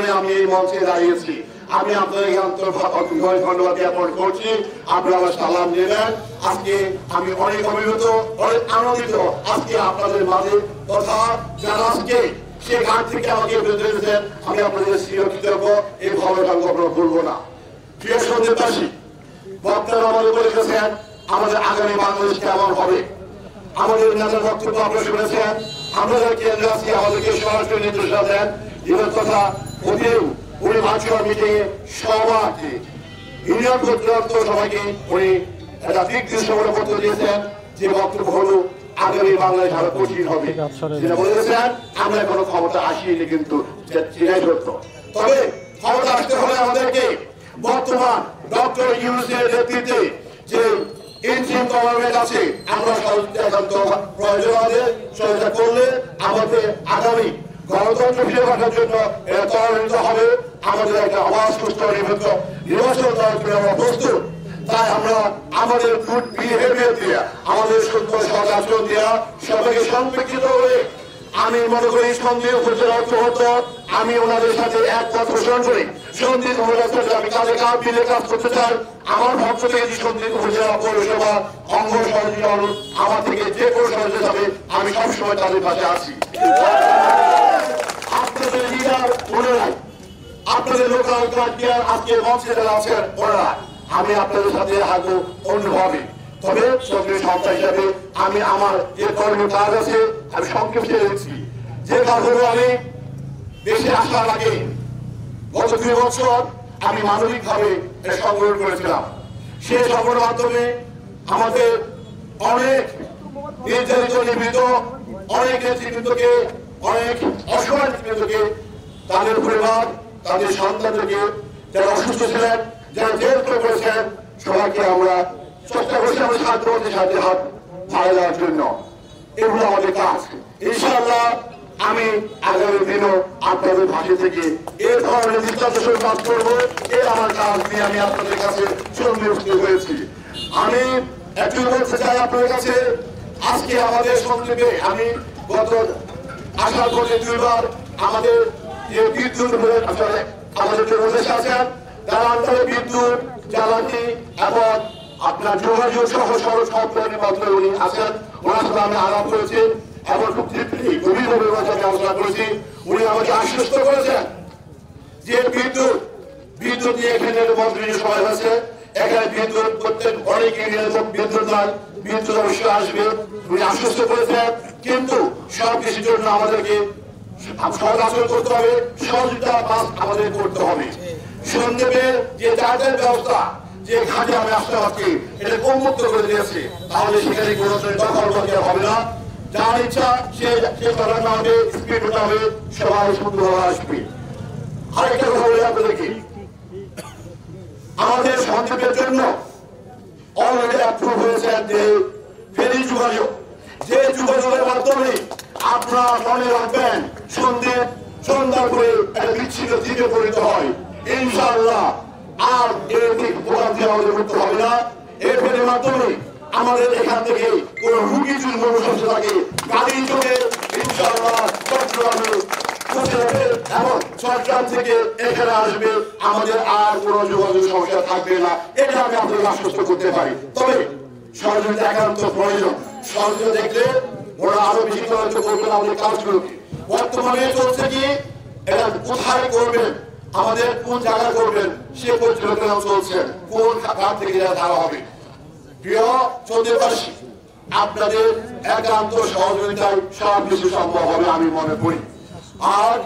কারণে আমি এই মঞ্চে দাঁড়িয়েছি। আমি আপনাদের ধন্যবাদ জ্ঞাপন করছি, আপনারা আমার সালাম নেবেন। আজকে আমি অনেক অভিভূত, অনেক আনন্দিত আজকে আপনাদের মাঝে কথা যারা আজকে সে ঘাট থেকে আমাকে বেঁধে দিয়েছেন, আমি আপনাদের চিরকৃতজ্ঞ। এই ভালোটা কখনো ভুলবো না। প্রিয় সন্দেশবাসী, বক্তারা আমাদের বলে গেছেন আমাদের আগামী বাংলাদেশ কেমন হবে। আমাদের নেতার বক্তব্য আপনারা শুনেছেন, আমাদের কেন্দ্র আজকে আমাদেরকে সরাসরি নির্দেশনা দেন এবার কথা ওদেও উনি ভার্চুয়াল মিটিং এ সবাইকে ইউনিয়ন পর্যন্ত সবাইকে উনি একটা দিক নির্দেশনা দিয়েছেন যে বক্তব্য হলো আগামী বাংলাদেশ আরো কঠিন হবে। যেটা বলেছেন আমরা কোনো ক্ষমতা আসিনি, কিন্তু সেটাই সত্য। তবে ক্ষমতা আসতে হলে আমাদেরকে বর্তমান ডক্টর ইউনূসের নেতৃত্বে যে ইন্টারিম গভর্নমেন্ট আছে আমরা একান্ত প্রয়োজন আছে। সহযোগিতা করলে আমাদের আগামী গণতন্ত্র ফিরে রাখার জন্য এটা ত্বরান্বিত হবে। আমাদের একটা আওয়াজ সুস্থ নির্বাচন দেওয়ার জন্য আমরা প্রস্তুত। তাই আমরা আমাদের গুড বিহেভিয়ার দিয়ে, আমাদের সুন্দর সৎ আচরণ দেওয়া, সবাইকে সম্পৃক্ত হয়ে আমি মনে করি সন্দেহ উপজেলা অর্থ হতো আমি ওনাদের সাথে একমত পোষণ করি। সন্দিগ্ধ উপজেলা আমি কাজে কাজ মিলে কাজ করতে চাই। আমার পক্ষ থেকে যে সন্দিগ্ধ উপজেলা পৌরসভা অঙ্গ সহযোগী আমার থেকে যে কোনো সহযোগিতা যাবে আমি সবসময় তাদের পাশে আছি। আপনাদের লিডার ওনারাই, আপনাদের লোকাল গার্ডিয়ান আজকে মঞ্চে যারা আছেন ওনারা, আমি আপনাদের সাথে হাঁটবো অন্যভাবে। তবে সক্রিয় সংস্থা হিসাবে আমি আমার যে কর্মীয় কাজ আছে আমি সংক্ষেপে দিচ্ছি। যে কাজগুলো আমি দেশে আসার আগে গত 2 বছর আমি মানবিকভাবে সংগ্রহ করেছিলাম। সেই সংগ্রহের মাধ্যমে আমাদের অনেক নির্যাতিত নিপীড়িত অনেক নেতৃবৃন্দকে, অনেক অসহায় নেতৃবৃন্দকে, তাদের পরিবার, তাদের সন্তানদেরকে, যারা অসুস্থ ছিলেন, যারা জেল করেছেন, সবাইকে আমরা চেষ্টা করছি আমাদের সাহায্যের হাত ছাড়া দেওয়ার জন্য। এগুলো আমাদের কাজ। ইনশাআল্লাহ আমি আগামী দিনও আপনাদের ভাষা থেকে এই ধরনের দৃষ্টান্তস্বরূপ কাজ করবো। এই আমার কাজ নিয়ে আমি আপনাদের কাছে সন্তুষ্ট হয়েছি। আমি একটু বলতে চাই আপনাদের কাছে, আজকে আমাদের সংক্ষেপে আমি গত আসার পরে 2 বার আমাদের যে বিদ্যুৎ আসলে আমাদের যে প্রদেশ আছেন তারা অঞ্চলে বিদ্যুৎ, জ্বালানি এবং আপনার যোগাযোগ সহ সড়ক সম্প্রদায়ের মাধ্যমে উনি আছেন। ওনার সাথে আমি আলাপ করেছি এবং খুব গভীরভাবে ওনার সাথে আলোচনা করেছি। উনি আমাকে আশ্বস্ত করেছেন যে বিদ্যুৎ নিয়ে এখানে মন্ত্রী সবাই হয়েছে, এখানে বিদ্যুৎ প্রত্যেক অনেক ইউনিয়নের বিদ্যুৎ নয়, বিদ্যুৎ অবশ্যই আসবে উনি আশ্বস্ত করেছেন। কিন্তু সব কিছুর জন্য আমাদেরকে সহজ আচরণ করতে হবে, সহযোগিতা আমাদের করতে হবে। সন্দেহের যে যাদের ব্যবস্থা যে ঘাটে আমি আসতে পারছি এটা উন্মুক্ত করে দিয়েছে, তাহলে সেখানে কোনো দখল করতে হবে না। যার ইচ্ছা সে চালানো হবে, স্পিড হতে হবে, সবাই সুন্দরভাবে আসবে। আরেকটা কথা বলে আপনাদেরকে, আমাদের সংক্ষেপের জন্য অলরেডি অ্যাপ্রুভ হয়েছে যে ফেরি যোগাযোগ, যে যোগাযোগের মাধ্যমে আপনারা মনে রাখবেন সন্ধ্যার করে একটা বিচ্ছিন্ন দিকে পরিণত হয়। ইনশাআল্লাহ আর এর দিক ভোগান্তি আমাদের করতে হবে না। এর ফেরির মাধ্যমে আমাদের এখান থেকে কোন রুগী যদি সমস্যা থাকে গাড়ি চলে ইনশাআল্লাহ চট্টগ্রামে এবং চট্টগ্রাম থেকে এখানে আসবে, আমাদের আর কোনো যোগাযোগ সমস্যা থাকবে না। এটা আমি আপনাদের আশ্বস্ত করতে পারি। তবে সহযোগিতা একান্ত প্রয়োজন। সহযোগিতা দেখলে ওরা আরো বেশি সাহায্য করবেন আমাদের কাজগুলোকে। বর্তমানে চলছে কি এটা কোথায় করবেন, আমাদের কোন জায়গায় করবেন সে পর্যবেক্ষণ চলছে, কোন ঘাট থেকে ধারা হবে। প্রিয় চন্দ্রবাসী, আপনাদের একান্ত সহযোগিতায় সব কিছু সম্ভব হবে আমি মনে করি। আর